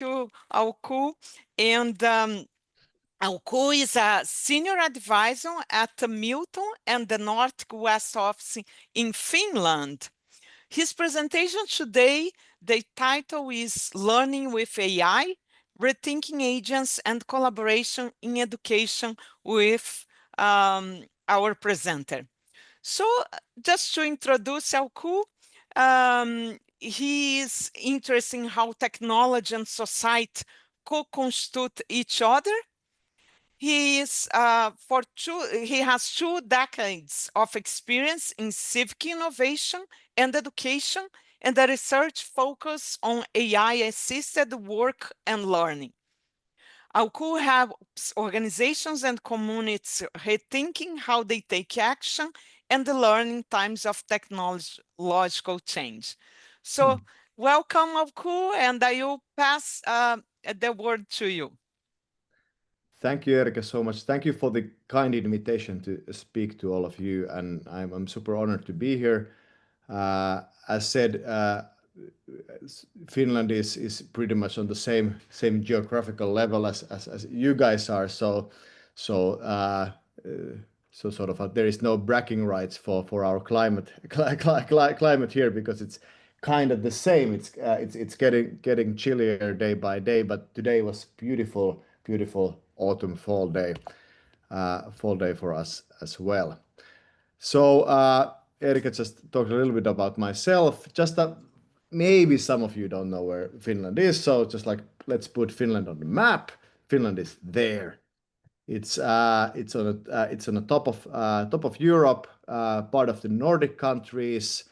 to Alku, and Alku is a senior advisor at the Miltton and the Nordic West Office in Finland. His presentation today, the title is Learning with AI, Rethinking Agents and Collaboration in Education with our presenter. So just to introduce Alku, he is interested in how technology and society co-constitute each other. He has 2 decades of experience in civic innovation and education, and the research focus on AI-assisted work and learning. Alku helps organizations and communities rethinking how they take action and the learning times of technological change. So welcome, Alku, and I will pass the word to you. Thank you, Erica, so much. Thank you for the kind invitation to speak to all of you, and I'm super honored to be here. As said, Finland is pretty much on the same geographical level as you guys are. So sort of there is no bragging rights for our climate here, because it's kind of the same. It's getting chillier day by day, but today was beautiful autumn fall day for us as well. So Erica just talked a little bit about myself. Just maybe some of you don't know where Finland is, so just like let's put Finland on the map. Finland is there. It's on the top of Europe, part of the Nordic countries,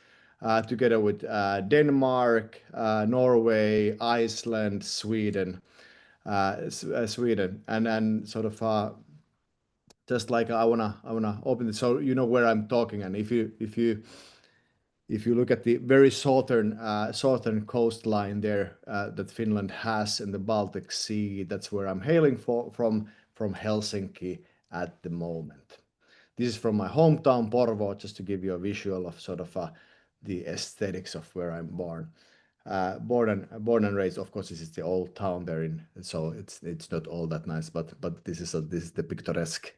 together with Denmark, Norway, Iceland, Sweden, and sort of just like I wanna open it so you know where I'm talking. And if you look at the very southern coastline there that Finland has in the Baltic Sea, that's where I'm hailing from Helsinki at the moment. This is from my hometown Porvoo, just to give you a visual of sort of the aesthetics of where I'm born. Born and raised. Of course, this is the old town there, so it's not all that nice, but this is the picturesque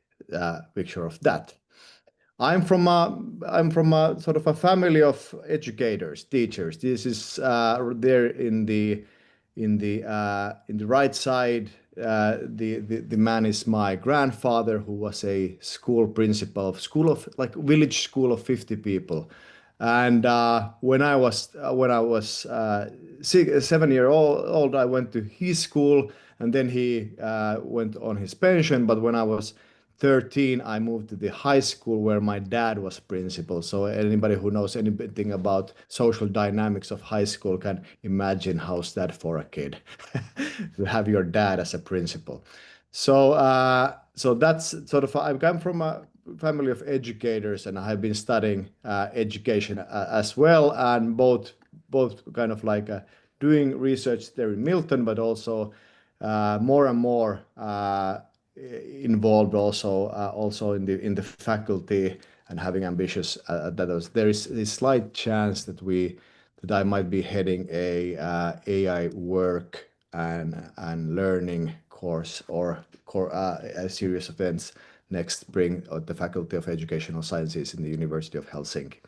picture of that. I'm from a sort of a family of educators, teachers. This is there in the right side. The man is my grandfather, who was a school principal of village school of 50 people. And when I was 7 years old, I went to his school, and then he went on his pension. But when I was 13, I moved to the high school where my dad was principal. So anybody who knows anything about social dynamics of high school can imagine how's that for a kid to have your dad as a principal. So that's sort of, I come from a family of educators, and I have been studying education as well, and both kind of like doing research there in Miltton, but also more and more involved also in the faculty, and having ambitious there is a slight chance that I might be heading a AI work and learning course or a series of events next spring at the Faculty of Educational Sciences in the University of Helsinki.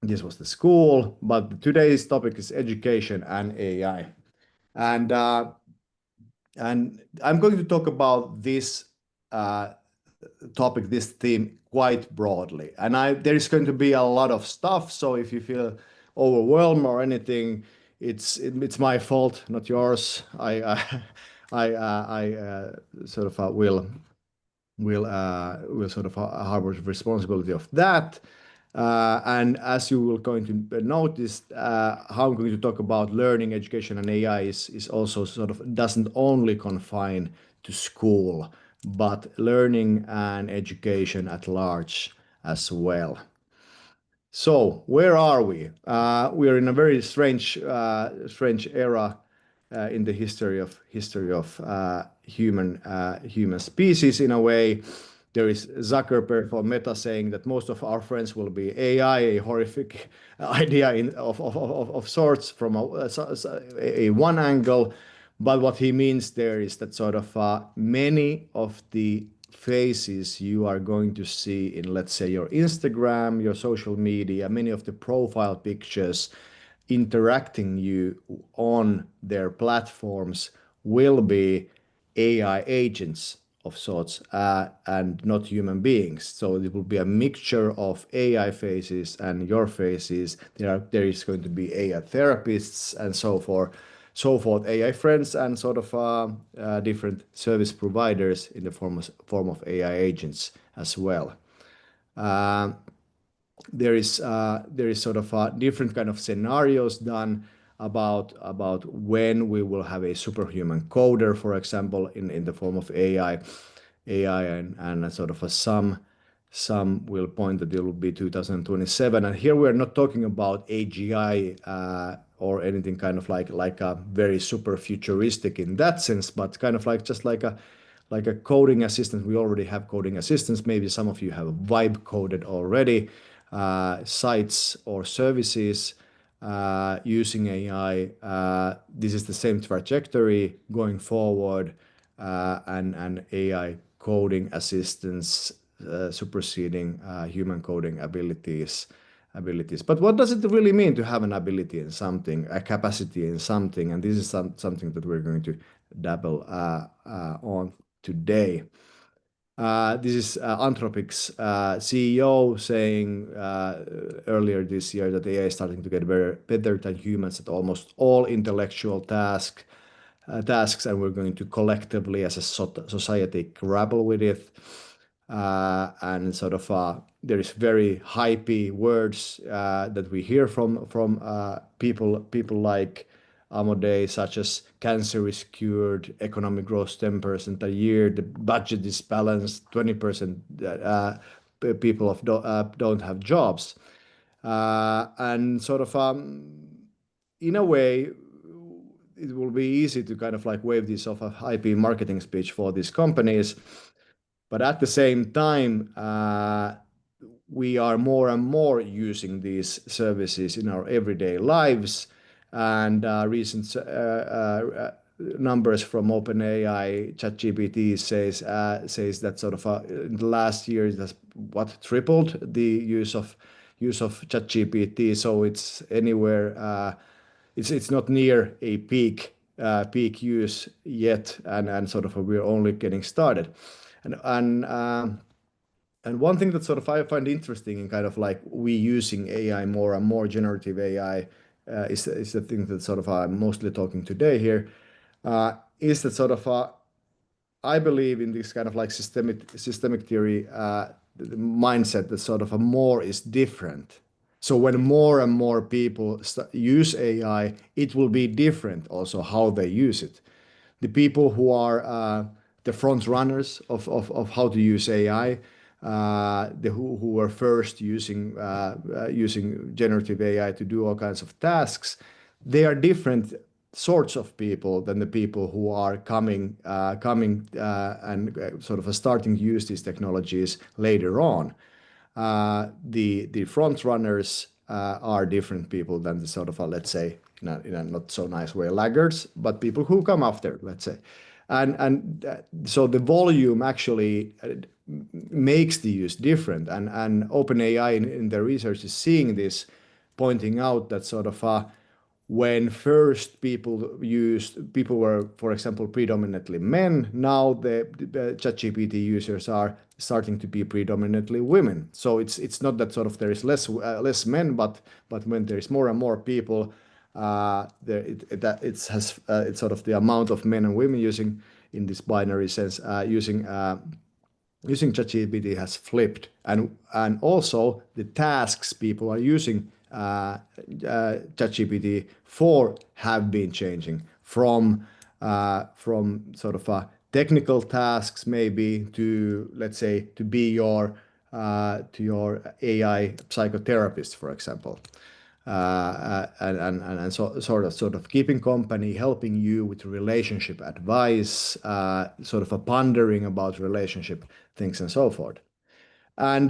This was the school, but today's topic is education and AI, and I'm going to talk about this topic, this theme, quite broadly. And there is going to be a lot of stuff, so if you feel overwhelmed or anything, it's my fault, not yours. I sort of will sort of harbor responsibility of that. And as you will going to notice, how I'm going to talk about learning, education, and AI is also sort of doesn't only confine to school, but learning and education at large as well. So where are we? We are in a very strange era in the history of human species in a way. There is Zuckerberg for Meta saying that most of our friends will be AI, a horrific idea of sorts from a one angle. But what he means there is that sort of many of the faces you are going to see in, let's say, your Instagram, your social media, many of the profile pictures interacting you on their platforms will be AI agents of sorts and not human beings. So it will be a mixture of AI faces and your faces. There is going to be AI therapists and so forth, AI friends and sort of different service providers in the form of AI agents as well. Uh, there is sort of different kind of scenarios done about when we will have a superhuman coder, for example, in the form of AI, and a sort of a some will point that it will be 2027. And here we are not talking about AGI or anything kind of like a very super futuristic in that sense, but kind of like just like a coding assistant. We already have coding assistants. Maybe some of you have vibe coded already sites or services using AI. This is the same trajectory going forward, and AI coding assistance superseding human coding abilities. But what does it really mean to have an ability in something, a capacity in something? And this is something that we're going to dabble on today. This is Anthropic's CEO saying earlier this year that AI is starting to get better than humans at almost all intellectual tasks, and we're going to collectively, as a society, grapple with it. And sort of there is very hypey words that we hear from people like Amode, such as cancer is cured, economic growth 10% a year, the budget is balanced, 20% people don't have jobs. And sort of in a way, it will be easy to kind of like wave this off a hype marketing speech for these companies. But at the same time, we are more and more using these services in our everyday lives. And recent numbers from OpenAI, ChatGPT says that sort of in the last year it has tripled the use of ChatGPT. So it's anywhere. It's not near a peak use yet, and sort of we're only getting started. And one thing that sort of I find interesting in kind of like we using AI more and more, generative AI, is the thing that sort of I'm mostly talking today here, is that sort of I believe in this kind of like systemic theory the mindset that sort of a more is different. So when more and more people use AI, it will be different also how they use it. The people who are the front runners of how to use AI, who were first using generative AI to do all kinds of tasks, they are different sorts of people than the people who are coming and sort of starting to use these technologies later on. The front runners are different people than the sort of let's say in a not so nice way laggards, but people who come after, let's say, and so the volume actually makes the use different, and OpenAI in their research is seeing this, pointing out that sort of when first people were, for example, predominantly men. Now the ChatGPT users are starting to be predominantly women. So it's not that sort of there is less men, but when there is more and more people, it's sort of the amount of men and women using in this binary sense using ChatGPT has flipped, and also the tasks people are using ChatGPT for have been changing from sort of technical tasks maybe to, let's say, to be your AI psychotherapist, for example. and so, sort of keeping company, helping you with relationship advice, sort of a pondering about relationship things and so forth. And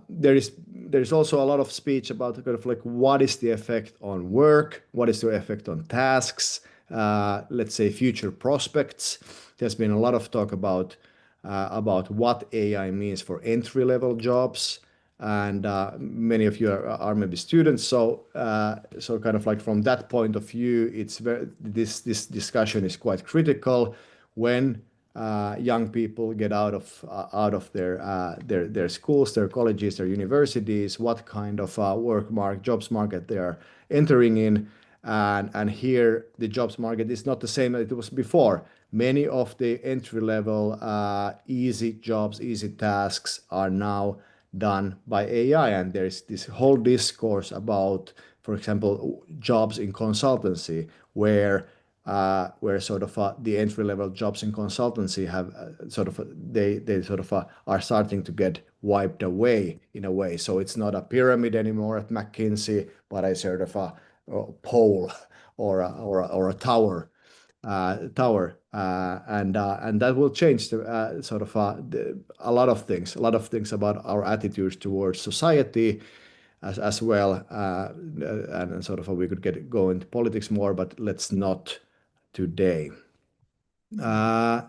there is also a lot of speech about kind of like what is the effect on work, what is the effect on tasks, let's say future prospects. There's been a lot of talk about what AI means for entry level jobs, and many of you are maybe students, so kind of like from that point of view, this discussion is quite critical when young people get out of their schools, their colleges, their universities, what kind of jobs market they are entering in, and here the jobs market is not the same as it was before. Many of the entry level easy jobs, easy tasks are now done by AI, and there's this whole discourse about, for example, jobs in consultancy, where sort of the entry level jobs in consultancy have they sort of are starting to get wiped away in a way. So it's not a pyramid anymore at McKinsey, but a sort of a pole or a tower, and that will change a lot of things about our attitudes towards society as well, and sort of we could go into politics more, but let's not today. Uh,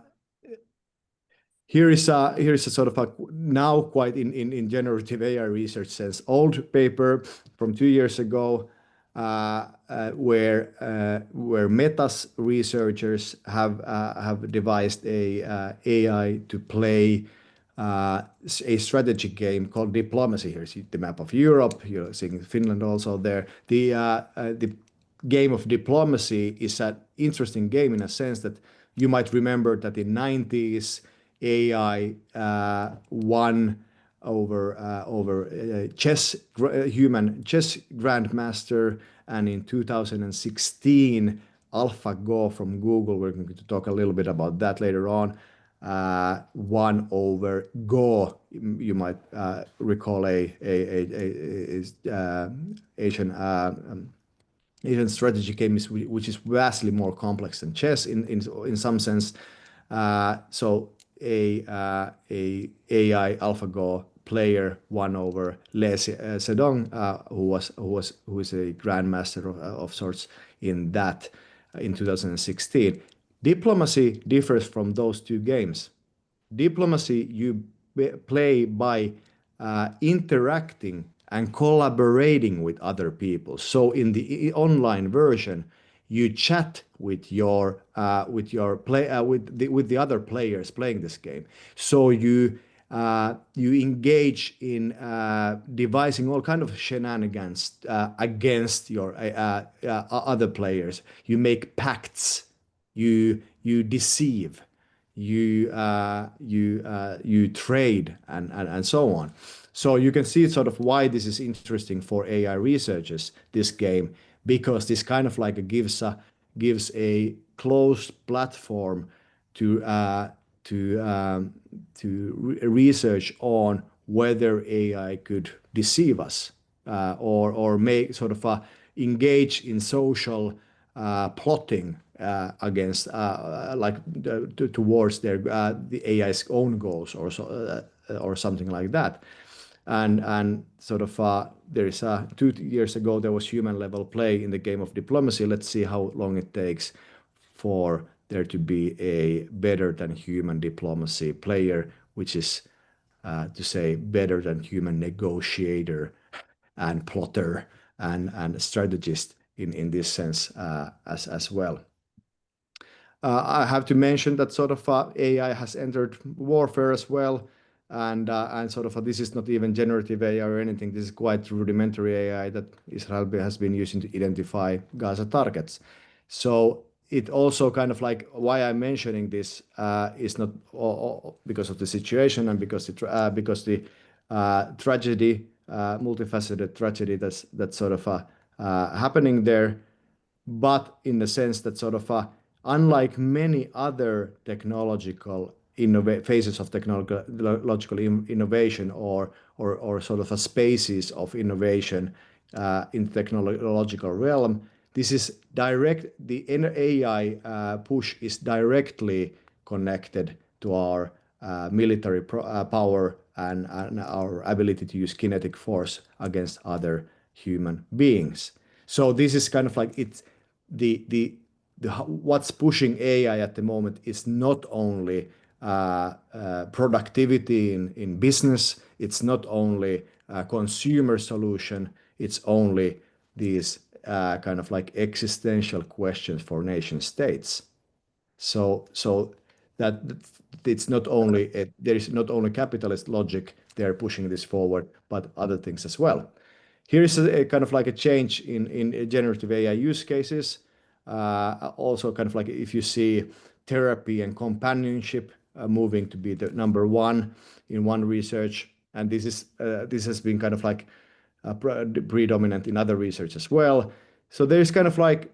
here is a sort of a now quite in generative AI research sense old paper from 2 years ago, where Meta's researchers have devised a AI to play a strategy game called Diplomacy. Here's the map of Europe. You're seeing Finland also there. The game of Diplomacy is an interesting game in a sense that you might remember that in 90s AI won over human chess grandmaster, and in 2016 AlphaGo from Google, we're going to talk a little bit about that later on, won over Go. You might recall a Asian Asian strategy game which is vastly more complex than chess in some sense. So a AI AlphaGo player won over Sedong, who is a grandmaster of sorts in that in 2016. Diplomacy differs from those two games. Diplomacy you play by interacting and collaborating with other people. So in the online version, you chat with the other players playing this game. So you engage in devising all kind of shenanigans against your other players. You make pacts. You deceive. You trade and so on. So you can see sort of why this is interesting for AI researchers, this game, because this kind of like gives a closed platform to research on whether AI could deceive us, or make sort of engage in social plotting against towards the AI's own goals, or something like that. And sort of there is 2 years ago there was human level play in the game of Diplomacy. Let's see how long it takes for there to be a better than human diplomacy player, which is to say better than human negotiator and plotter and strategist in this sense as well. I have to mention that sort of AI has entered warfare as well, and sort of this is not even generative AI or anything. This is quite rudimentary AI that Israel has been using to identify Gaza targets. So it also kind of like why I'm mentioning this is not because of the situation and because the tragedy, multifaceted tragedy that's sort of happening there, but in the sense that sort of unlike many other technological phases of technological innovation or sort of a spaces of innovation in the technological realm. This is direct, the AI push is directly connected to our military power and our ability to use kinetic force against other human beings. So this is kind of like it's what's pushing AI at the moment is not only productivity in business, it's not only a consumer solution, it's only these kind of like existential questions for nation states. So that it's not only there is not only capitalist logic they're pushing this forward, but other things as well. Here is a kind of like a change in generative AI use cases. Also, kind of like if you see therapy and companionship moving to be the number one in one research, and this has been kind of like predominant in other research as well. So there's kind of like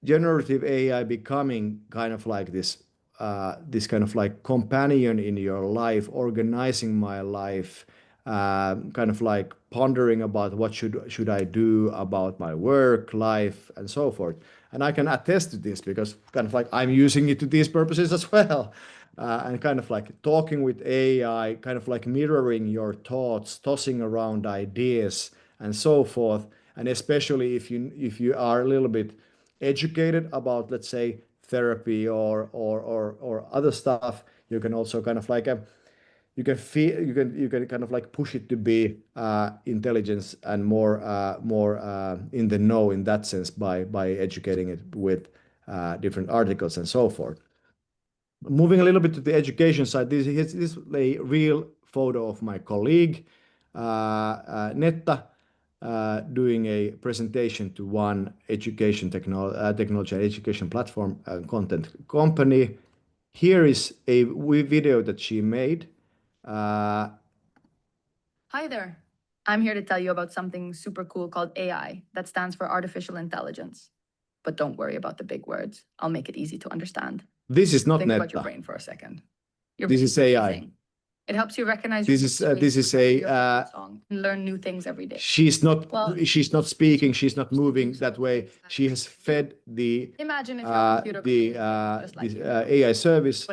generative AI becoming kind of like this kind of like companion in your life, organizing my life, kind of like pondering about what should I do about my work, life, and so forth. And I can attest to this because kind of like I'm using it to these purposes as well. And kind of like talking with AI, kind of like mirroring your thoughts, tossing around ideas, and so forth. And especially if you are a little bit educated about, let's say, therapy or other stuff, you can also kind of like you can kind of like push it to be intelligence and more in the know in that sense by educating it with different articles and so forth. Moving a little bit to the education side, this is a real photo of my colleague Netta doing a presentation to one technology and education platform content company. Here is a video that she made. Hi there. I'm here to tell you about something super cool called AI, that stands for artificial intelligence. But don't worry about the big words. I'll make it easy to understand. This is not Think Netta. about your brain for a second. This is AI. It helps you recognize this is a song and learn new things every day. She's not speaking, she's not moving that way. She has fed the AI service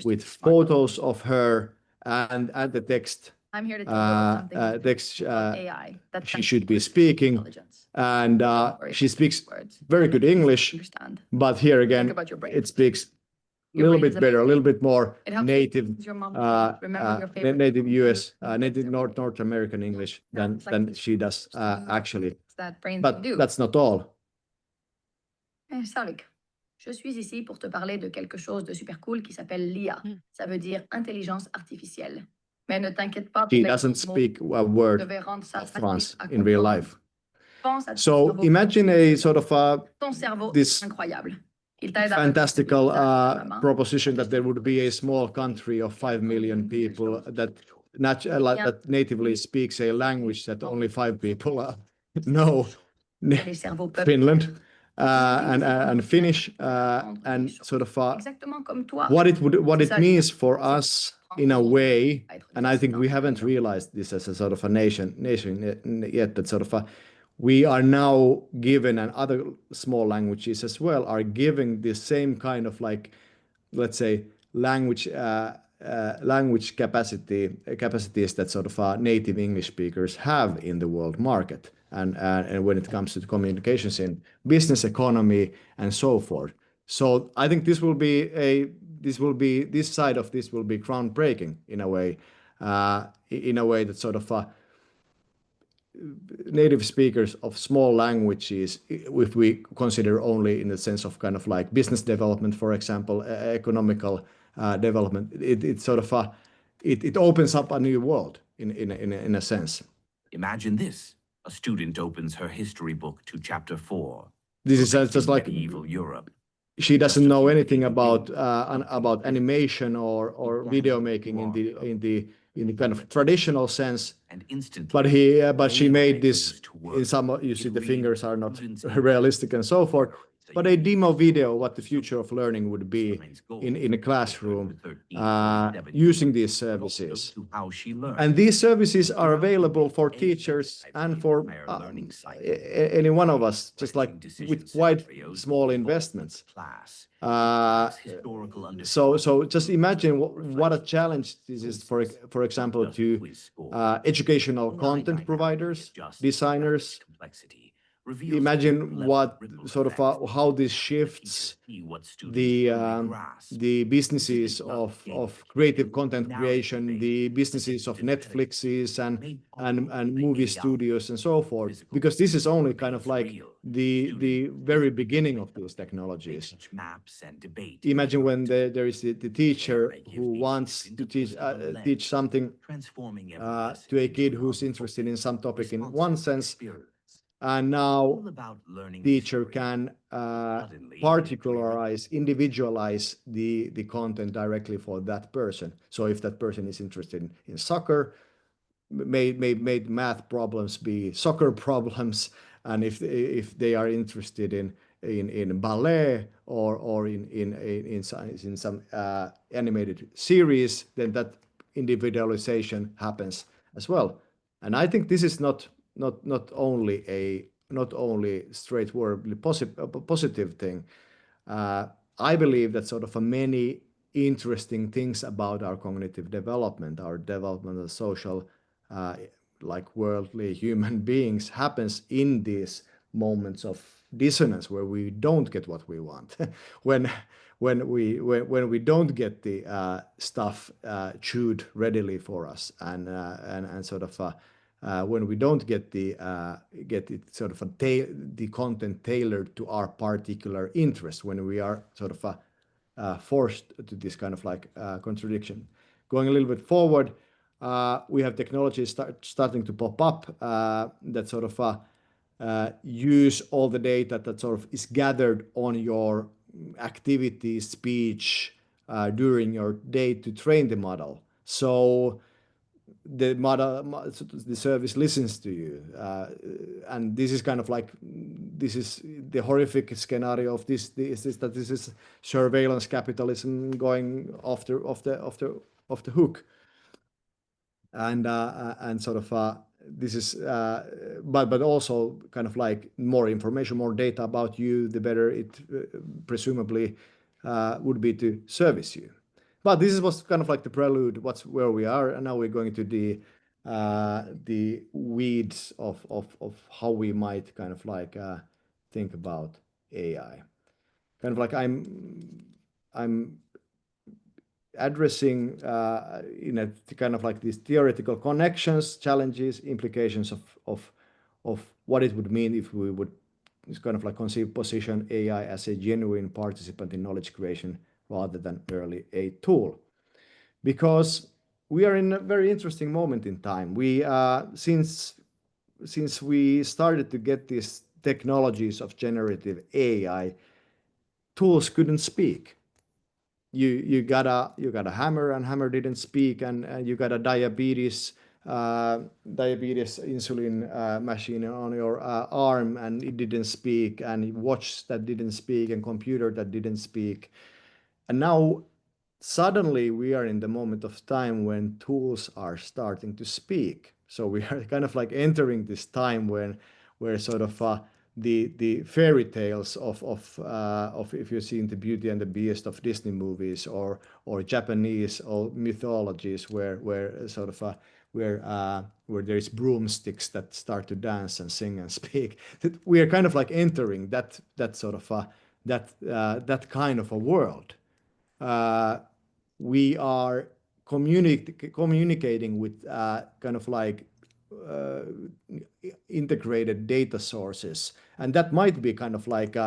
with photos of her and the text. I'm here to tell you about something text AI that she should be speaking, and she speaks very good English. But here again, it speaks a little bit better, a little bit more native, native US, native North American English than she does actually. But that's not all. Salut. Je suis ici pour te parler de quelque chose de super cool qui s'appelle l'IA. Ça veut dire intelligence artificielle. Mais ne t'inquiète pas. She doesn't speak a word of France in real life. So imagine a sort of this fantastical proposition that there would be a small country of 5 million people that natively speaks a language that only 5 people know, Finland and Finnish, and sort of what it means for us in a way, and I think we haven't realized this as a sort of a nation yet, that sort of we are now given, and other small languages as well are giving the same kind of like, let's say, language capacities that sort of native English speakers have in the world market, and when it comes to communications in business, economy, and so forth. So I think this side of this will be groundbreaking in a way that sort of native speakers of small languages, if we consider only in the sense of kind of like business development, for example, economical development, it sort of it opens up a new world in a sense. Imagine this: a student opens her history book to chapter 4. This is just like medieval Europe. She doesn't know anything about animation or video making in the kind of traditional sense. And instantly, but she made this in some. You see, the fingers are not realistic and so forth. but a demo video what the future of learning would be in a classroom using these services. And these services are available for teachers and for any one of us, just like with quite small investments. So just imagine what a challenge this is, for example, to educational content providers, designers. Imagine what sort of how this shifts the businesses of creative content creation, the businesses of Netflixes and movie studios and so forth, because this is only kind of like the very beginning of these technologies. Imagine when there is the teacher who wants to teach something to a kid who's interested in some topic in one sense, and now teacher can particularize, individualize the content directly for that person. So if that person is interested in soccer, made math problems be soccer problems, and if they are interested in ballet or in some animated series, then that individualization happens as well. And I think this is not only straightforwardly positive thing. I believe that sort of many interesting things about our cognitive development, our development of social, like worldly human beings, happens in these moments of dissonance where we don't get what we want, when we don't get the stuff chewed readily for us, and sort of when we don't get it sort of the content tailored to our particular interest, when we are sort of forced to this kind of like contradiction. Going a little bit forward, we have technologies starting to pop up that sort of use all the data that sort of is gathered on your activity, speech during your day to train the model. So the model, the service listens to you, and this is kind of like, this is the horrific scenario of this is surveillance capitalism going off the hook, and sort of this is but also kind of like more information, more data about you, the better it presumably would be to service you. But this was kind of like the prelude, where we are, and now we're going to the weeds of how we might kind of like think about AI. Kind of like I'm addressing in a kind of like these theoretical connections, challenges, implications of what it would mean if we would kind of like position AI as a genuine participant in knowledge creation rather than merely a tool. Because we are in a very interesting moment in time. We since we started to get these technologies of generative AI, tools couldn't speak. You got a hammer, and hammer didn't speak, and you got a diabetes insulin machine on your arm, and it didn't speak, and watch that didn't speak, and computer that didn't speak. And now suddenly we are in the moment of time when tools are starting to speak. So we are kind of like entering this time where sort of the fairy tales of if you've seen the Beauty and the Beast of Disney movies, or Japanese or mythologies where sort of where there is broomsticks that start to dance and sing and speak, that we are kind of like entering that sort of that kind of a world. We are communicating with kind of like integrated data sources, and that might be kind of like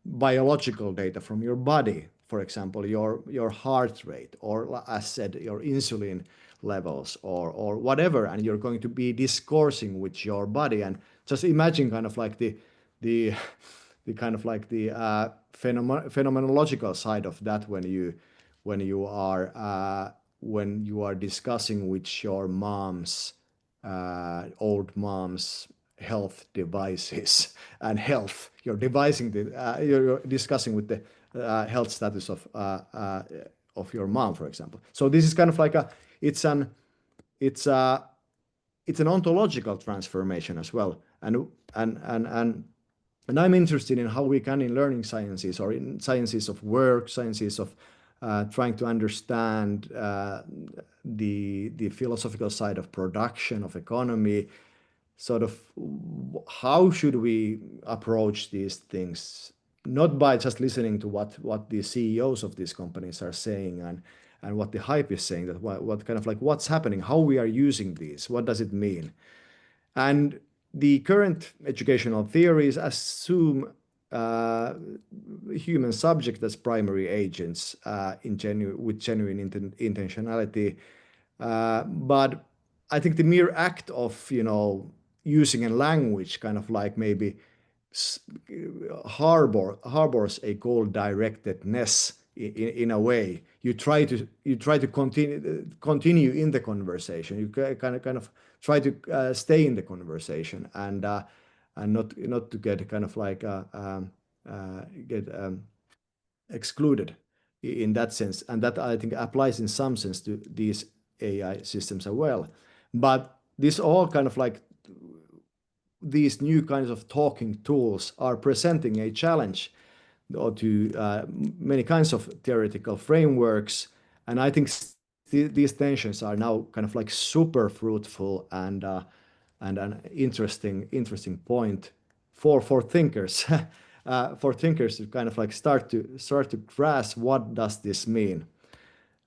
biological data from your body, for example, your heart rate, or as said, your insulin levels, or whatever, and you're going to be discoursing with your body. And just imagine kind of like the kind of like the phenomenological side of that when you are discussing with your mom's old mom's health devices and health. You're devising you're discussing with the health status of your mom, for example. So this is kind of like it's an ontological transformation as well, and I'm interested in how we can, in learning sciences or in sciences of work, sciences of trying to understand the philosophical side of production, of economy, sort of how should we approach these things, not by just listening to what the CEOs of these companies are saying and what the hype is saying, that what kind of like what's happening, how we are using these, what does it mean. And the current educational theories assume human subject as primary agents with genuine intentionality. But I think the mere act of, using a language kind of like maybe harbors a goal-directedness in a way. You try to continue in the conversation. You kind of try to stay in the conversation and not to get kind of like get excluded in that sense. And that I think applies in some sense to these AI systems as well. But this all kind of like these new kinds of talking tools are presenting a challenge to many kinds of theoretical frameworks. And I think these tensions are now kind of like super fruitful and an interesting point for thinkers for thinkers to kind of like start to grasp what does this mean.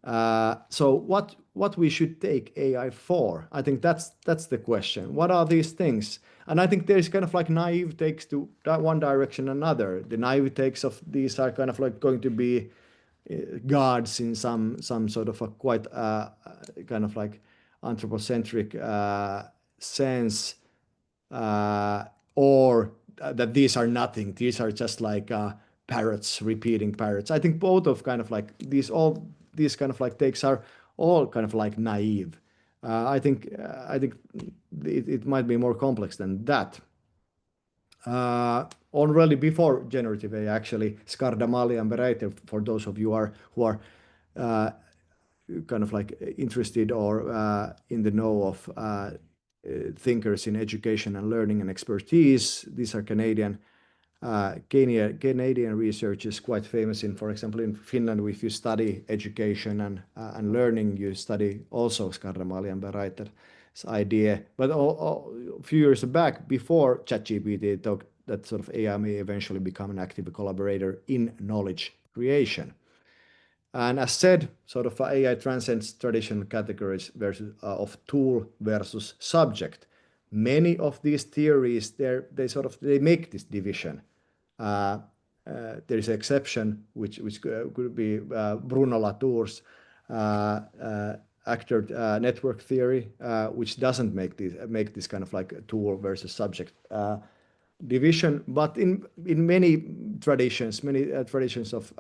So what we should take AI for? I think that's the question. What are these things? And I think there's kind of like naive takes to that one direction another. The naive takes of these are kind of like going to be gods in some sort of a quite kind of like anthropocentric sense, or that these are nothing. These are just like parrots repeating parrots. I think both of kind of like these kind of like takes are all kind of like naive. I think it might be more complex than that. Already before generative AI, actually, Skardamali and Bereiter, for those of you who are kind of like interested or in the know of thinkers in education and learning and expertise, these are Canadian research is quite famous in, for example, in Finland, if you study education and learning, you study also Skardamali and Bereiter's idea. But a few years back, before ChatGPT, talked that sort of AI may eventually become an active collaborator in knowledge creation. And as said, sort of AI transcends traditional categories of tool versus subject. Many of these theories, they make this division. There is an exception, which could be Bruno Latour's actor network theory, which doesn't make this kind of like tool versus subject division. But in many traditions of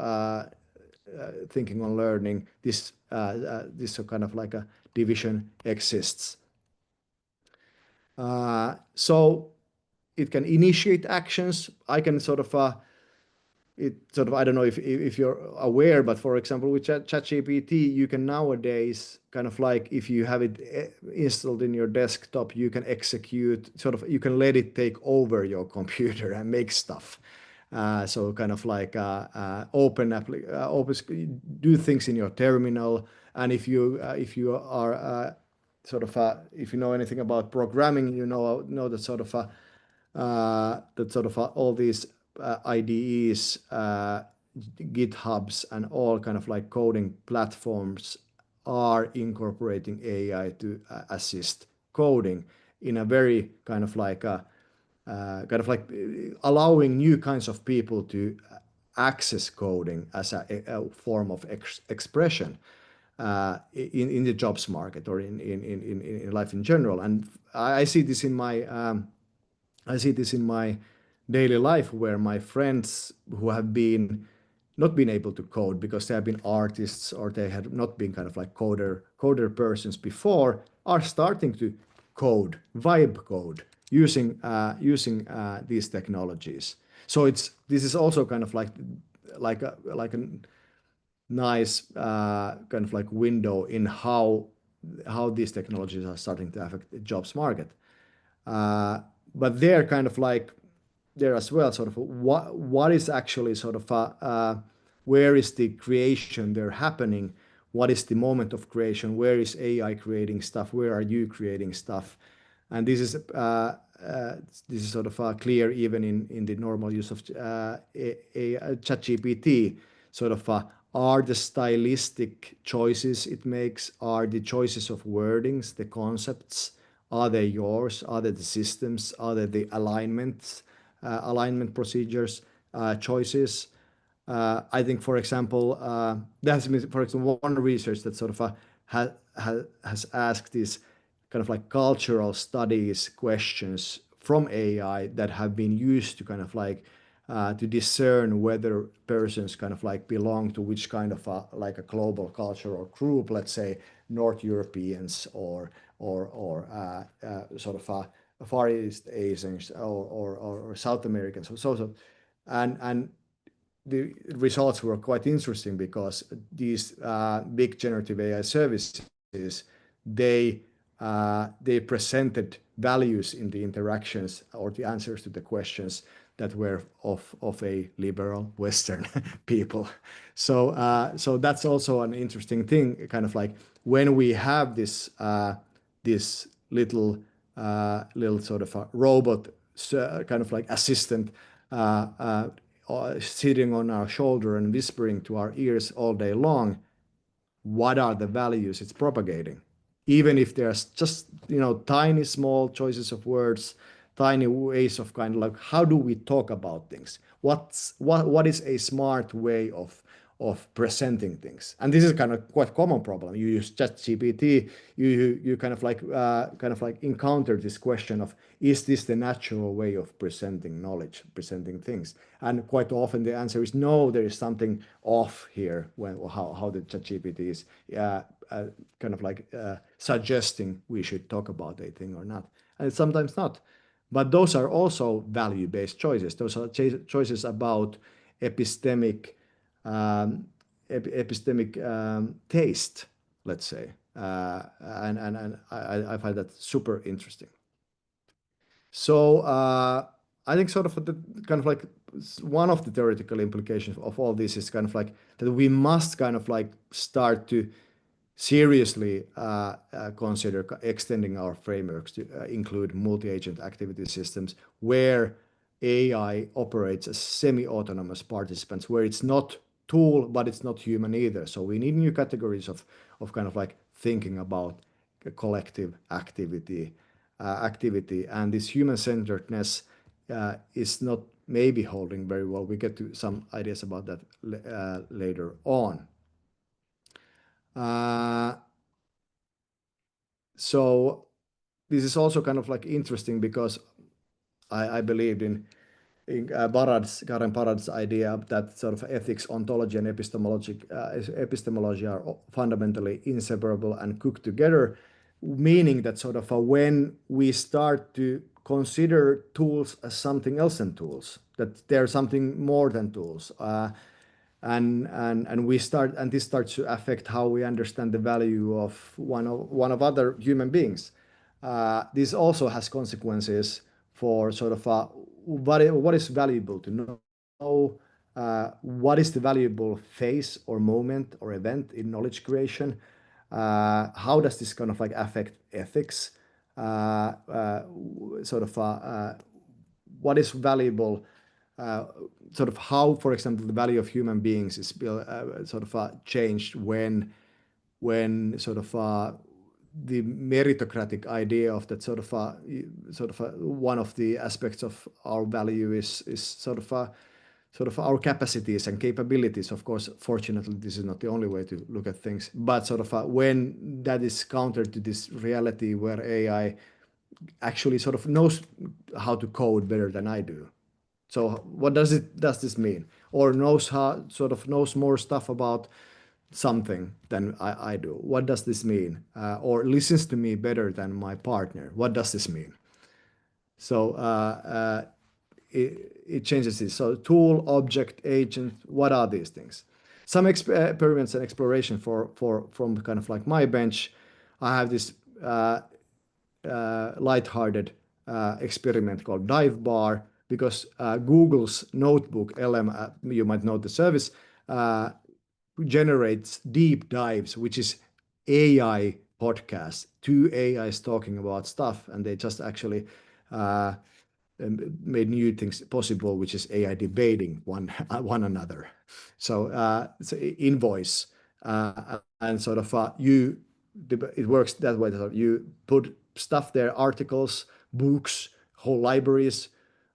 thinking on learning, this kind of like a division exists. So it can initiate actions. I can sort of I don't know if you're aware, but for example, with ChatGPT, you can nowadays kind of like, if you have it installed in your desktop, you can execute you can let it take over your computer and make stuff. So kind of like do things in your terminal. And if you are if you know anything about programming, you know that all these IDEs, GitHubs, and all kind of like coding platforms are incorporating AI to assist coding in a very kind of like allowing new kinds of people to access coding as a form of expression in the jobs market or in life in general. And I see this in my daily life, where my friends who have not been able to code because they have been artists or they had not been kind of like coder persons before, are starting to vibe code using these technologies. So this is also kind of like a nice kind of like window in how these technologies are starting to affect the jobs market. But they're kind of like there as well, sort of what is actually sort of where is the creation there happening? What is the moment of creation? Where is AI creating stuff? Where are you creating stuff? And this is sort of clear even in the normal use of ChatGPT. Sort of are the stylistic choices it makes, are the choices of wordings, the concepts, are they yours? Are they the systems? Are they the alignment procedures, choices? I think, for example, that's for example one research that sort of has asked these kind of like cultural studies questions from AI that have been used to kind of like to discern whether persons kind of like belong to which kind of like a global culture or group, let's say North Europeans or sort of Far East Asians or South Americans. And the results were quite interesting because these big generative AI services, they presented values in the interactions or the answers to the questions that were of a liberal Western people. So that's also an interesting thing, kind of like when we have this little sort of a robot kind of like assistant sitting on our shoulder and whispering to our ears all day long, what are the values it's propagating? Even if there's just, tiny small choices of words, tiny ways of kind of like, how do we talk about things? What is a smart way of presenting things? And this is kind of quite common problem. You use ChatGPT, you kind of like encounter this question of, is this the natural way of presenting knowledge, presenting things? And quite often the answer is no, there is something off here when how the ChatGPT is kind of like suggesting we should talk about a thing or not. And it's sometimes not. But those are also value-based choices. Those are choices about epistemic taste, let's say. And I find that super interesting. So I think sort of the kind of like one of the theoretical implications of all this is kind of like that we must kind of like start to seriously consider extending our frameworks to include multi-agent activity systems where AI operates as semi-autonomous participants, where it's not tool, but it's not human either. So we need new categories of kind of like thinking about collective activity, and this human-centeredness is not maybe holding very well. We get to some ideas about that later on. So this is also kind of like interesting because I believed in Karen Barad's idea that sort of ethics, ontology, and epistemology are fundamentally inseparable and cooked together, meaning that sort of when we start to consider tools as something else than tools, that they're something more than tools. And this starts to affect how we understand the value of one of other human beings. This also has consequences for sort of what is valuable to know, what is the valuable phase or moment or event in knowledge creation, how does this kind of like affect ethics, sort of what is valuable, sort of how, for example, the value of human beings is sort of changed when sort of the meritocratic idea of that sort of one of the aspects of our value is sort of our capacities and capabilities. Of course, fortunately, this is not the only way to look at things, but sort of when that is countered to this reality where AI actually sort of knows how to code better than I do. So what does this mean? Or knows more stuff about something than I do. What does this mean? Or listens to me better than my partner. What does this mean? So it changes this. So tool, object, agent, what are these things? Some experiments and exploration from kind of like my bench. I have this lighthearted experiment called Dive Bar, because Google's Notebook LM, you might know the service, generates deep dives, which is AI podcasts, two AIs talking about stuff, and they just actually made new things possible, which is AI debating one another. So it's in voice, and sort of it works that way. So you put stuff there, articles, books, whole libraries.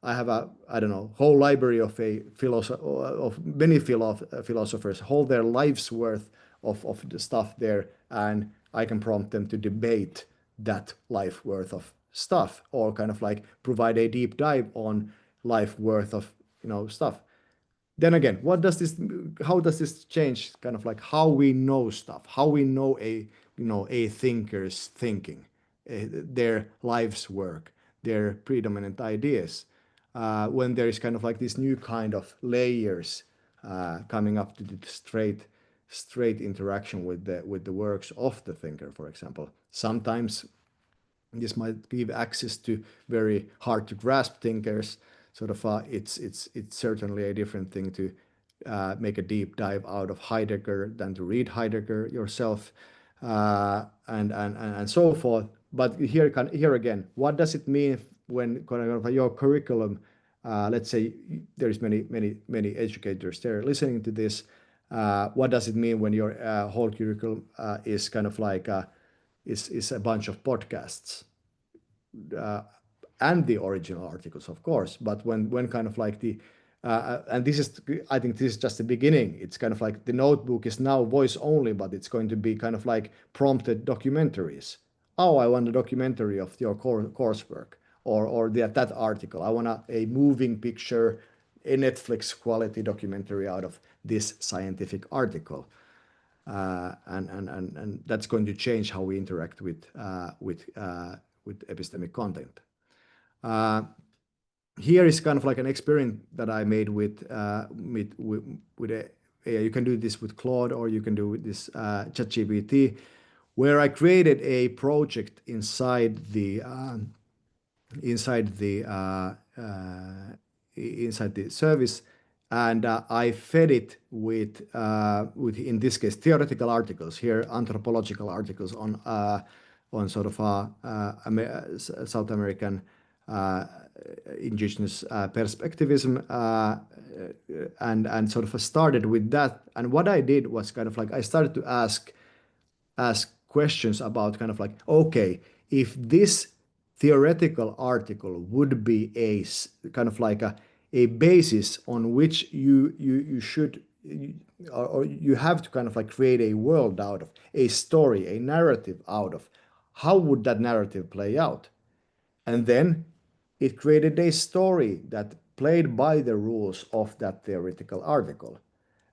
I have I don't know, whole library of of many philosophers, hold their life's worth of the stuff there, and I can prompt them to debate that life worth of stuff, or kind of like provide a deep dive on life worth of stuff. Then again, how does this change kind of like how we know stuff, how we know a thinker's thinking, their life's work, their predominant ideas, when there is kind of like this new kind of layers coming up to the straight interaction with the works of the thinker, for example. Sometimes this might give access to very hard to grasp thinkers. Sort of, it's certainly a different thing to make a deep dive out of Heidegger than to read Heidegger yourself, and so forth. But here again, what does it mean when kind of your curriculum? Let's say there's many educators there listening to this. What does it mean when your whole curriculum is kind of like is a bunch of podcasts and the original articles, of course. But when kind of like and this is, I think this is just the beginning. It's kind of like the notebook is now voice only, but it's going to be kind of like prompted documentaries. Oh, I want a documentary of your coursework, or that article. I want a moving picture, a Netflix quality documentary out of this scientific article. And that's going to change how we interact with epistemic content. Here is kind of like an experiment that I made with you can do this with Claude, or you can do with this ChatGPT, where I created a project inside the service, and I fed it with in this case theoretical articles, here anthropological articles on sort of South American indigenous perspectivism, and sort of started with that. And what I did was kind of like I started to ask questions about kind of like, okay, if this theoretical article would be a kind of like a basis on which you should or you have to kind of like create a world out of, a story, a narrative out of, how would that narrative play out? And then it created a story that played by the rules of that theoretical article.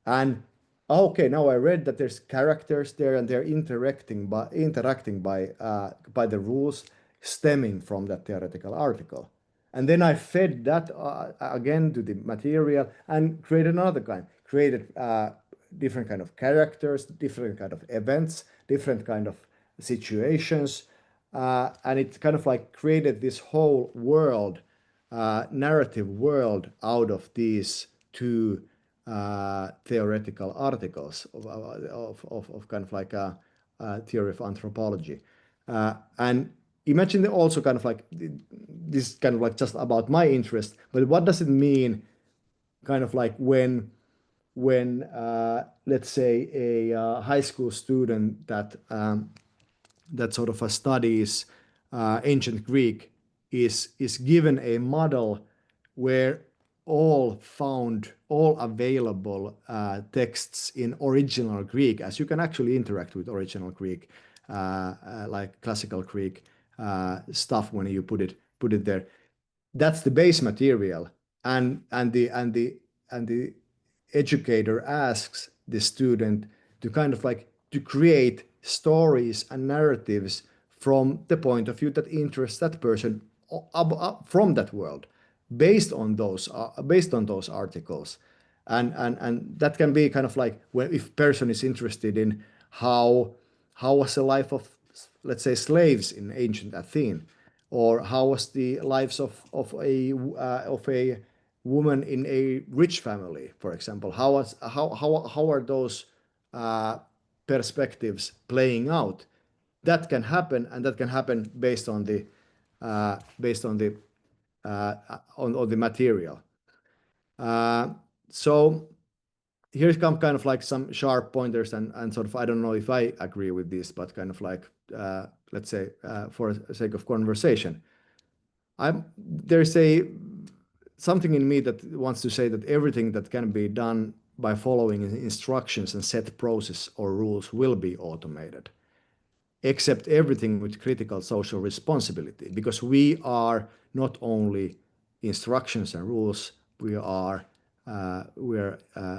And okay, now I read that there's characters there and they're interacting by the rules stemming from that theoretical article. And then I fed that again to the material and created another kind, created different kind of characters, different kind of events, different kind of situations, and it kind of like created this whole world, narrative world, out of these two theoretical articles of kind of like a theory of anthropology. And imagine also kind of like this kind of like just about my interest, but what does it mean kind of like when let's say a high school student that sort of studies ancient Greek is given a model where all available texts in original Greek, as you can actually interact with original Greek, like classical Greek stuff when you put it there. That's the base material, and the educator asks the student to kind of like to create stories and narratives from the point of view that interests that person from that world, based on those articles. And that can be kind of like, when if person is interested in how was the life of, let's say, slaves in ancient Athens, or how was the lives of a woman in a rich family, for example. How are those perspectives playing out? That can happen, and that can happen based on the on the material. So here come kind of like some sharp pointers, and sort of, I don't know if I agree with this, but kind of like, let's say, for the sake of conversation, there's something in me that wants to say that everything that can be done by following instructions and set process or rules will be automated, except everything with critical social responsibility, because we are not only instructions and rules, we're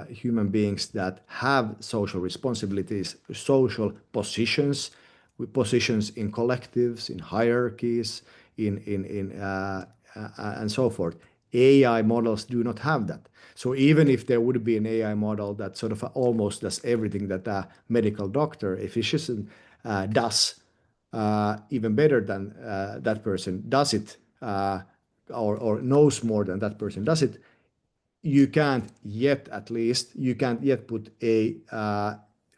human beings that have social responsibilities, social positions, with positions in collectives, in hierarchies, and so forth. AI models do not have that. So even if there would be an AI model that sort of almost does everything that a medical doctor, a physician, does, even better than that person does it, or knows more than that person does it, you can't yet, at least, you can't yet put a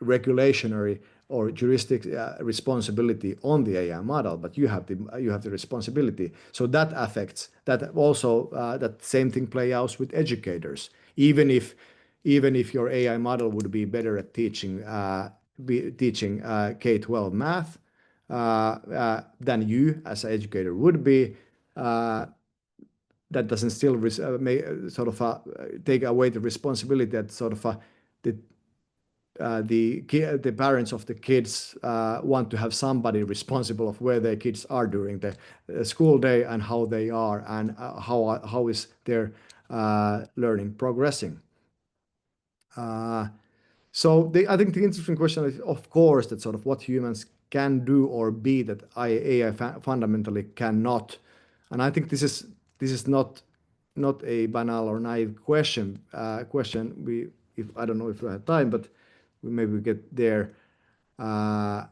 regulationary or juristic responsibility on the AI model, but you have the responsibility. So that affects that also. That same thing play out with educators. Even if your AI model would be better at teaching K-12 math than you as an educator would be, that doesn't still sort of take away the responsibility that sort of the parents of the kids want to have somebody responsible of where their kids are during the school day, and how they are, and how is their learning progressing. So I think the interesting question is, of course, that sort of what humans can do or be that AI fundamentally cannot. And I think this is not a banal or naive question. If I don't know if we have time, but maybe we get there. And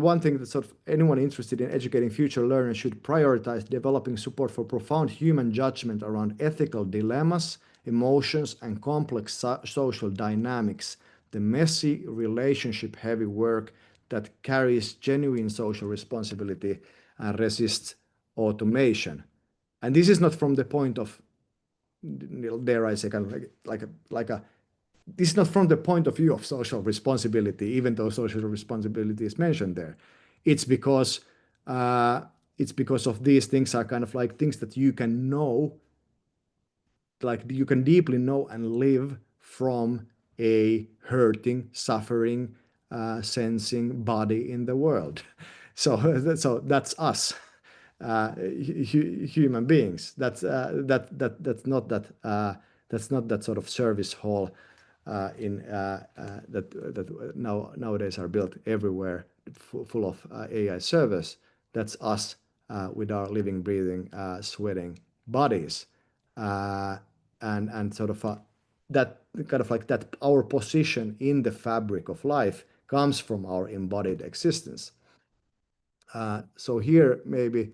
one thing that sort of anyone interested in educating future learners should prioritize developing support for profound human judgment around ethical dilemmas, emotions, and complex social dynamics, the messy, relationship-heavy work that carries genuine social responsibility and resists automation. And this is not from the point of, dare I say, kind of like a this is not from the point of view of social responsibility, even though social responsibility is mentioned there. It's because of these things are kind of like things that you can know, like you can deeply know and live from a hurting, suffering, sensing body in the world. So that's us, human beings. That's not that sort of service hall that nowadays are built everywhere, full of AI servers. That's us with our living, breathing, sweating bodies, and sort of that kind of like that. Our position in the fabric of life comes from our embodied existence. So here maybe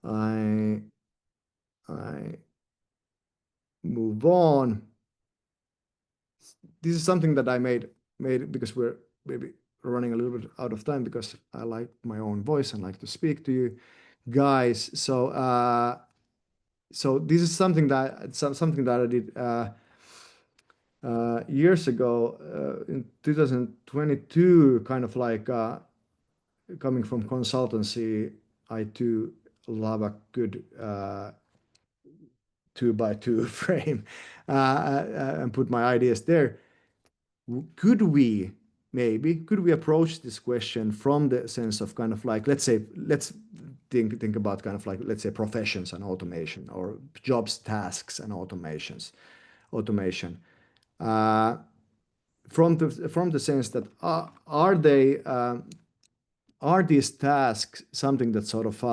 I move on. This is something that I made because we're maybe running a little bit out of time, because I like my own voice and like to speak to you guys. So this is something that I did years ago, in 2022, kind of like coming from consultancy. I too love a good 2x2 frame and put my ideas there. Could we approach this question from the sense of kind of like, let's think about kind of like, let's say, professions and automation, or jobs, tasks, and automation, from the sense that are these tasks something that sort of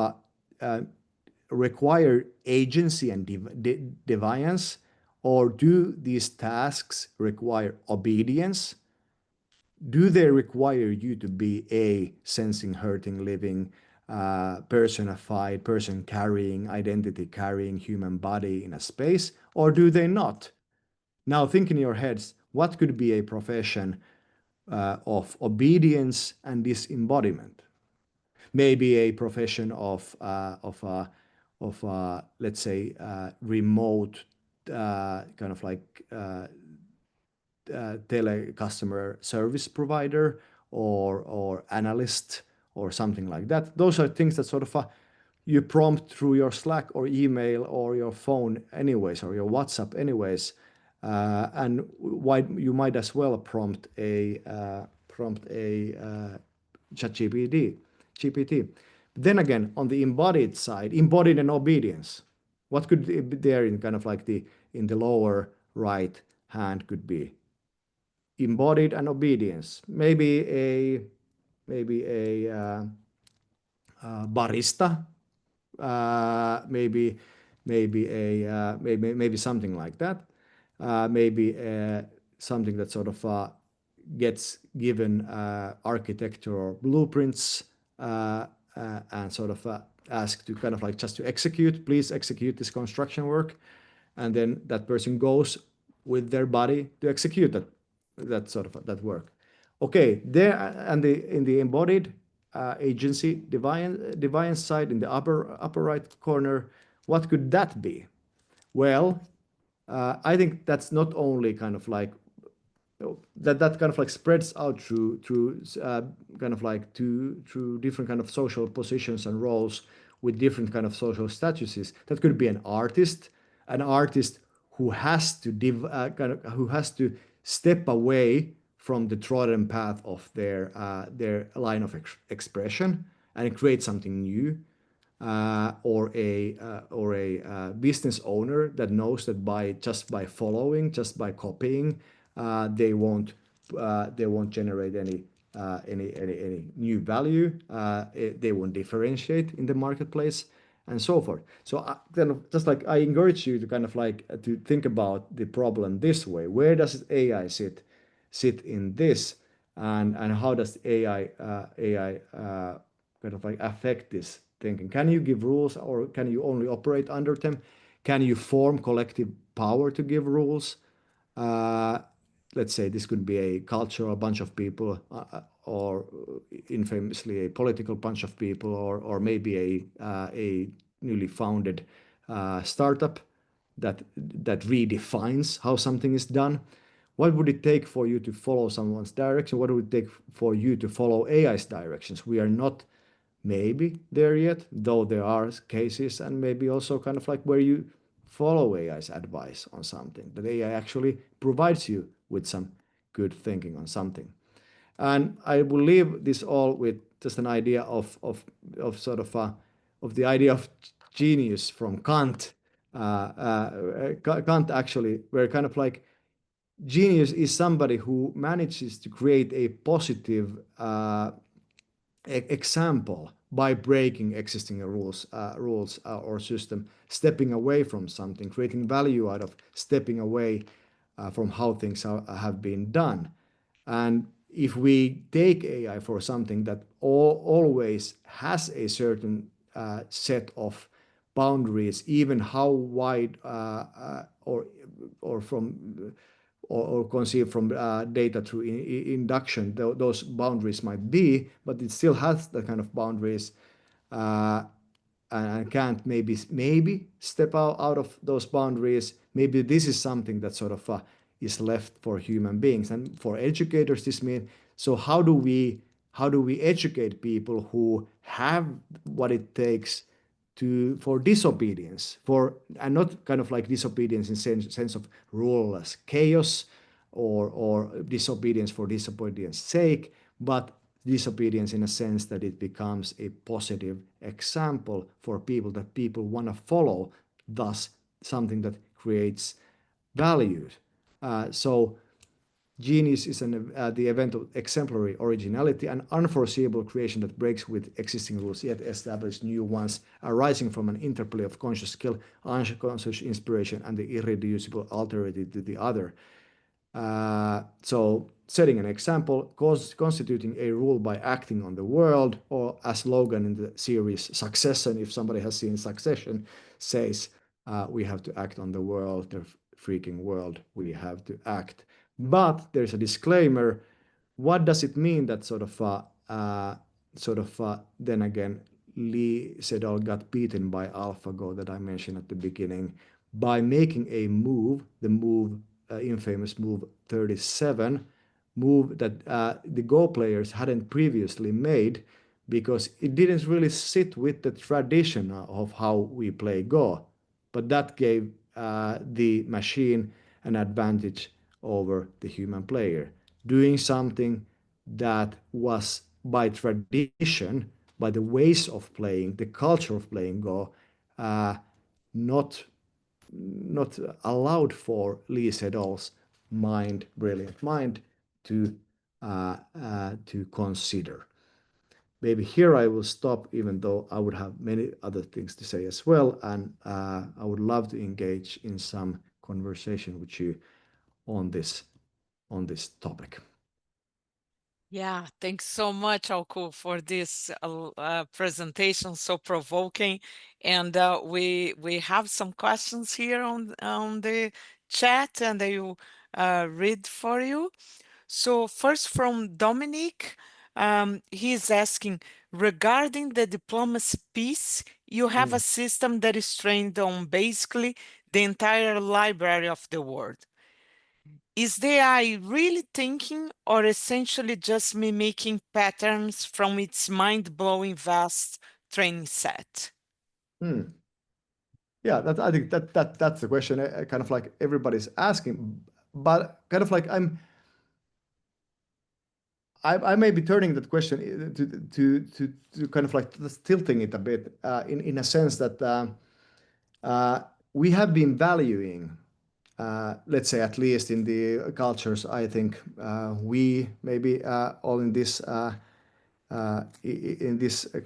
require agency and defiance, or do these tasks require obedience? Do they require you to be a sensing, hurting, living, personified, person carrying, identity carrying human body in a space, or do they not? Now think in your heads, what could be a profession of obedience and disembodiment? Maybe a profession of let's say remote kind of like tele customer service provider or analyst or something like that. Those are things that sort of you prompt through your Slack or email or your phone anyways, or your WhatsApp anyways. And why you might as well prompt a ChatGPT. GPT. Then again, on the embodied side, embodied and obedience, what could be there in kind of like in the lower right hand could be embodied and obedience. Maybe a barista, maybe something like that. Maybe something that sort of gets given architectural blueprints and sort of asked to kind of like just to execute, please execute this construction work, and then that person goes with their body to execute that sort of that work. Okay, there and in the embodied agency deviance side in the upper right corner, what could that be? Well, I think that's not only kind of like that kind of like spreads out through kind of like through different kind of social positions and roles with different kind of social statuses. That could be an artist who has to who has to step away from the trodden path of their line of expression and create something new, or a business owner that knows that by following, just by copying, they won't generate any new value. They won't differentiate in the marketplace and so forth. So kind of just like I encourage you to kind of like to think about the problem this way: where does AI sit in this, and how does AI kind of like affect this thinking? Can you give rules, or can you only operate under them? Can you form collective power to give rules? Uh, let's say this could be a cultural bunch of people, or infamously a political bunch of people, or maybe a newly founded startup that redefines how something is done. What would it take for you to follow someone's direction? What would it take for you to follow AI's directions? We are not maybe there yet, though there are cases, and maybe also kind of like where you follow AI's advice on something, that AI actually provides you with some good thinking on something. And I will leave this all with just an idea of sort of the idea of genius from Kant. Kant actually, where kind of like genius is somebody who manages to create a positive example by breaking existing rules or system, stepping away from something, creating value out of stepping away from how things have been done. And if we take AI for something that always has a certain set of boundaries, even how wide or from or conceived from data through induction, those boundaries might be, but it still has the kind of boundaries, and can't maybe step out of those boundaries. Maybe this is something that sort of is left for human beings and for educators. This means, so how do we educate people who have what it takes for disobedience, and not kind of like disobedience in sense of ruleless chaos or disobedience for disobedience sake, but disobedience in a sense that it becomes a positive example for people that people want to follow, thus something that creates values. So Genius is the event of exemplary originality, an unforeseeable creation that breaks with existing rules, yet establishes new ones, arising from an interplay of conscious skill, unconscious inspiration, and the irreducible alternative to the other. So, setting an example, constituting a rule by acting on the world, or as Logan in the series Succession, if somebody has seen Succession, says, we have to act on the world, the freaking world, we have to act. But there's a disclaimer. What does it mean that then again, Lee Sedol got beaten by AlphaGo that I mentioned at the beginning by making a move, the move, infamous move 37, move that the Go players hadn't previously made because it didn't really sit with the tradition of how we play Go. But that gave the machine an advantage over the human player, doing something that was by tradition, by the ways of playing, the culture of playing Go, not not allowed for Lee Sedol's mind, brilliant mind, to consider. Maybe here I will stop, even though I would have many other things to say as well, and I would love to engage in some conversation with you on this topic. Yeah, thanks so much, Alku, for this presentation, so provoking. And we have some questions here on the chat, and I will read for you. So first from Dominic, he's asking, regarding the diplomacy piece, you have a system that is trained on basically the entire library of the world. Is the AI really thinking or essentially just mimicking patterns from its mind-blowing vast training set? Yeah, I think that's the question. Kind of like everybody's asking, but kind of like I may be turning that question to kind of like tilting it a bit in a sense that we have been valuing, let's say at least in the cultures, I think we maybe all in this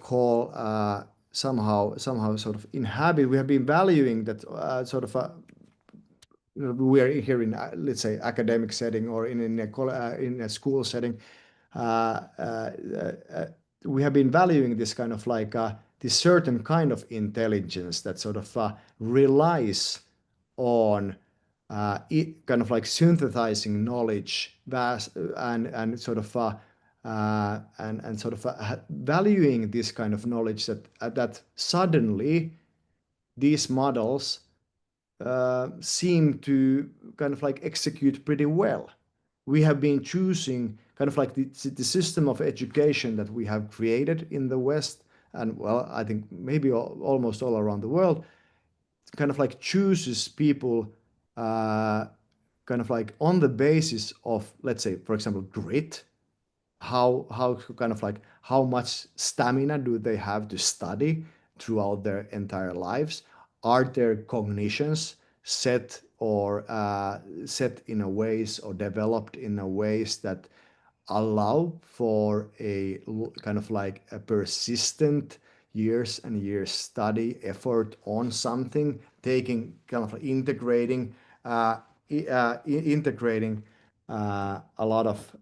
call somehow sort of inhabit. We have been valuing that sort of we are here in let's say academic setting or in a school setting. We have been valuing this kind of like this certain kind of intelligence that sort of relies on kind of like synthesizing knowledge vast and sort of and sort of valuing this kind of knowledge that suddenly these models seem to kind of like execute pretty well. We have been choosing kind of like the system of education that we have created in the West, and well, I think maybe almost all around the world, kind of like chooses people kind of like on the basis of, let's say, for example, grit. How kind of like how much stamina do they have to study throughout their entire lives? Are their cognitions set or set in a ways or developed in a ways that allow for a kind of like a persistent years and years study effort on something, taking kind of integrating integrating a lot of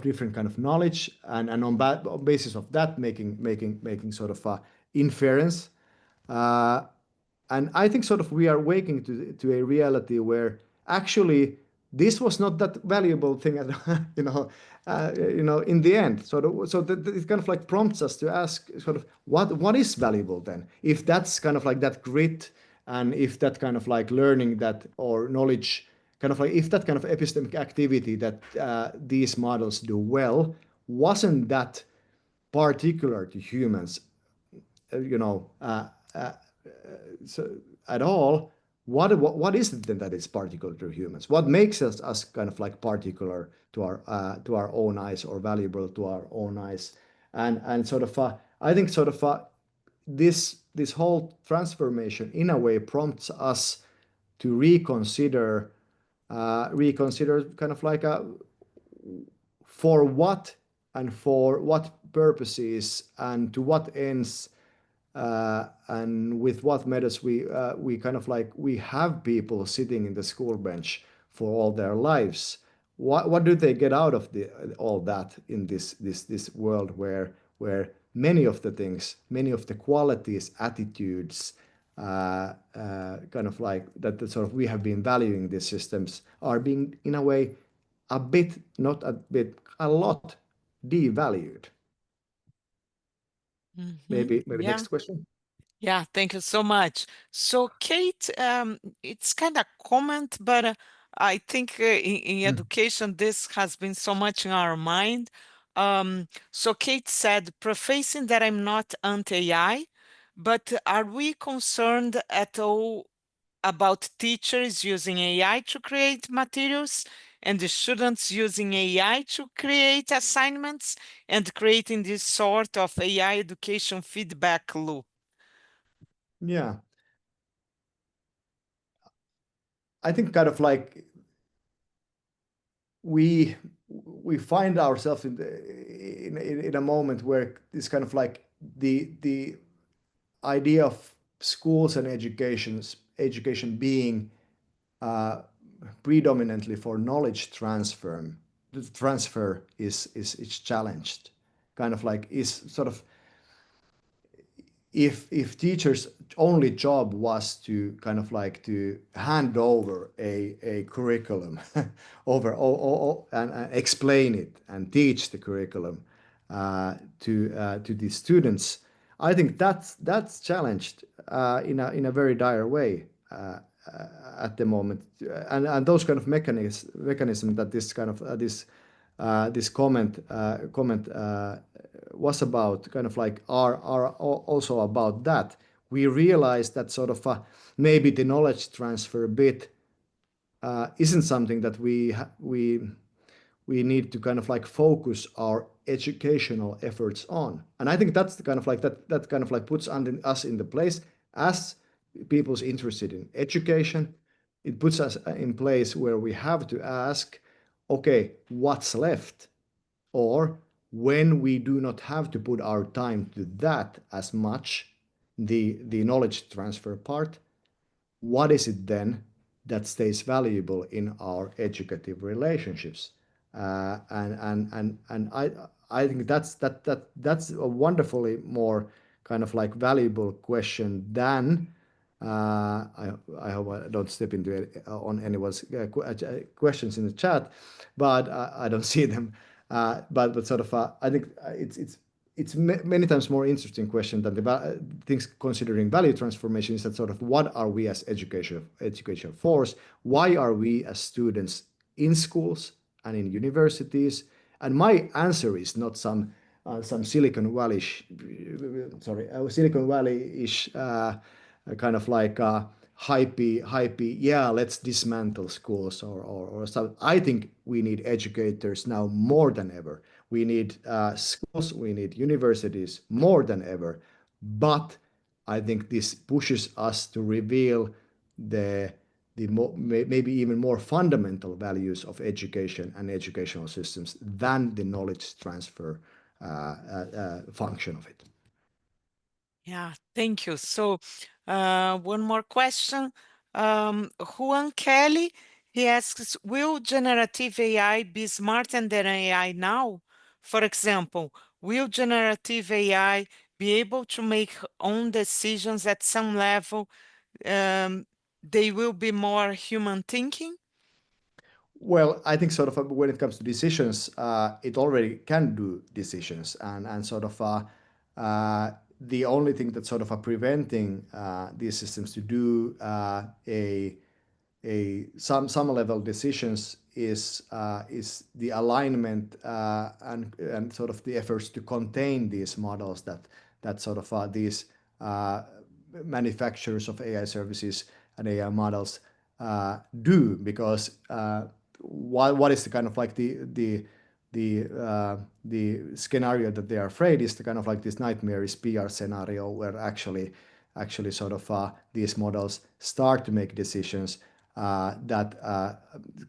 different kind of knowledge and on basis of that making sort of inference. And I think sort of we are waking to a reality where actually this was not that valuable thing, in the end. So that it kind of like prompts us to ask sort of what is valuable then, if that's kind of like that grit, and if that kind of like learning that or knowledge, kind of like if that kind of epistemic activity that these models do well wasn't that particular to humans, you know, so at all, what is it then that is particular to humans? What makes us kind of like particular to our own eyes or valuable to our own eyes? And sort of I think sort of this whole transformation in a way prompts us to reconsider reconsider kind of like for what and for what purposes and to what ends and with what methods we kind of like we have people sitting in the school bench for all their lives. What do they get out of all that in this world where many of the things, many of the qualities, attitudes, kind of like that sort of we have been valuing these systems are being in a way a bit, not a bit, a lot devalued. Maybe Yeah. next question. Yeah, thank you so much. So, Kate, it's kind of comment, but I think in education, this has been so much in our mind. So, Kate said, prefacing that I'm not anti-AI, but are we concerned at all about teachers using AI to create materials and the students using AI to create assignments and creating this sort of AI education feedback loop? Yeah, I think kind of like we we find ourselves in a moment where this kind of like the idea of schools and education being uh, predominantly for knowledge transfer. The transfer is challenged, kind of like is sort of if teachers' only job was to kind of like to hand over a curriculum and explain it and teach the curriculum to the students, I think that's challenged in a very dire way at the moment, and those kind of mechanism that this kind of this comment was about kind of like are also about that. We realize that sort of maybe the knowledge transfer bit isn't something that we need to kind of like focus our educational efforts on. And I think that's the kind of like that kind of like puts us in the place as people's interested in education. It puts us in place where we have to ask, okay, what's left? Or when we do not have to put our time to that as much, the knowledge transfer part, what is it then that stays valuable in our educative relationships? And I think that's a wonderfully more kind of like valuable question than I hope I don't step into it, on anyone's questions in the chat, but I don't see them. But sort of I think it's many times more interesting question than the things considering value transformation is that sort of what are we as education force? Why are we as students in schools and in universities? And my answer is not some Silicon Valley, Silicon Valley-ish kind of like hypey, yeah, let's dismantle schools or stuff. I think we need educators now more than ever. We need schools, we need universities more than ever. But I think this pushes us to reveal the maybe even more fundamental values of education and educational systems than the knowledge transfer function of it. Yeah, thank you. So, one more question. Juan Kelly, he asks, will generative AI be smarter than AI now? For example, will generative AI be able to make own decisions at some level? They will be more human thinking? Well, I think sort of when it comes to decisions, it already can do decisions, and sort of the only thing that's sort of preventing these systems to do some level decisions is the alignment and sort of the efforts to contain these models that sort of these manufacturers of AI services and AI models do, because what is the kind of like the scenario that they are afraid is the kind of like this nightmarish PR scenario where actually sort of these models start to make decisions that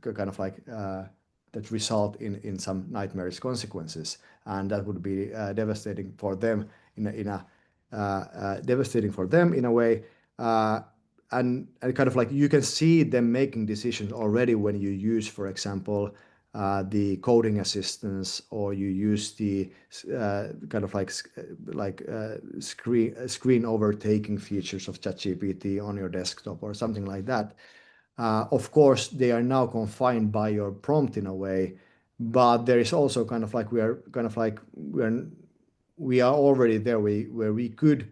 kind of like that result in some nightmarish consequences, and that would be devastating for them devastating for them in a way. And kind of like you can see them making decisions already when you use, for example, the coding assistance, or you use the kind of like screen overtaking features of ChatGPT on your desktop or something like that. Of course, they are now confined by your prompt in a way, but there is also kind of like we are already there where we could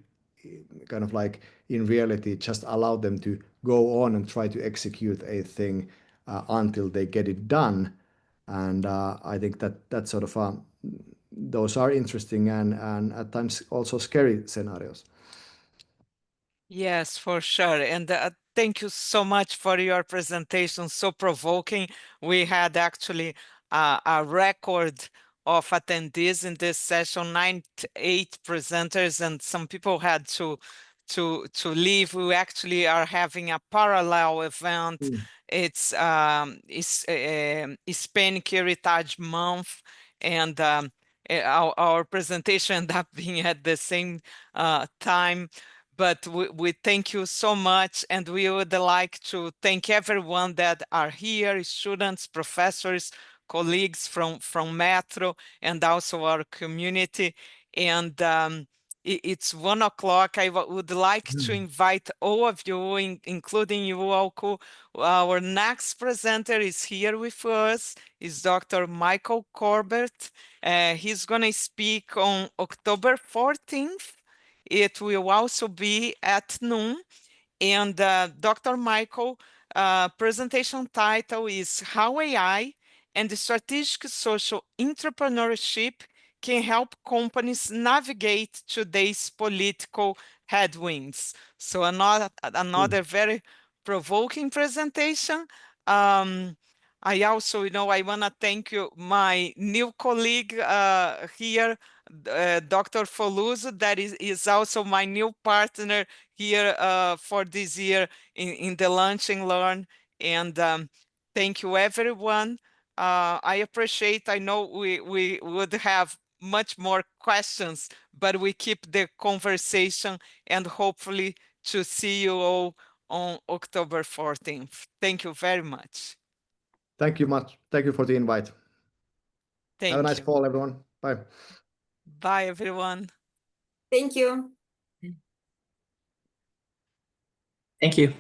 kind of like in reality just allow them to go on and try to execute a thing until they get it done. And I think that sort of those are interesting and at times also scary scenarios. Yes, for sure. And thank you so much for your presentation. So provoking. We had actually a record of attendees in this session, 98 presenters, and some people had to leave. We actually are having a parallel event. It's Hispanic Heritage Month, and our presentation ended up being at the same time. But we thank you so much, and we would like to thank everyone that are here, students, professors, colleagues from Metro, and also our community. And it's 1 o'clock. I would like to invite all of you, including you, Alku. Our next presenter is here with us, is Dr. Michael Corbett. He's going to speak on October 14th. It will also be at noon. And Dr. Michael, presentation title is How AI and Strategic Social Entrepreneurship Can Help Companies Navigate Today's Political Headwinds. So another very provoking presentation. I also, I want to thank you, my new colleague here, Dr. Foluso, that is also my new partner here for this year in the Lunch and Learn. And thank you, everyone. I appreciate, I know we would have much more questions, but we keep the conversation, and hopefully to see you all on October 14th. Thank you very much. Thank you much. Thank you for the invite. Have a nice fall, everyone. Bye. Bye, everyone. Thank you. Thank you.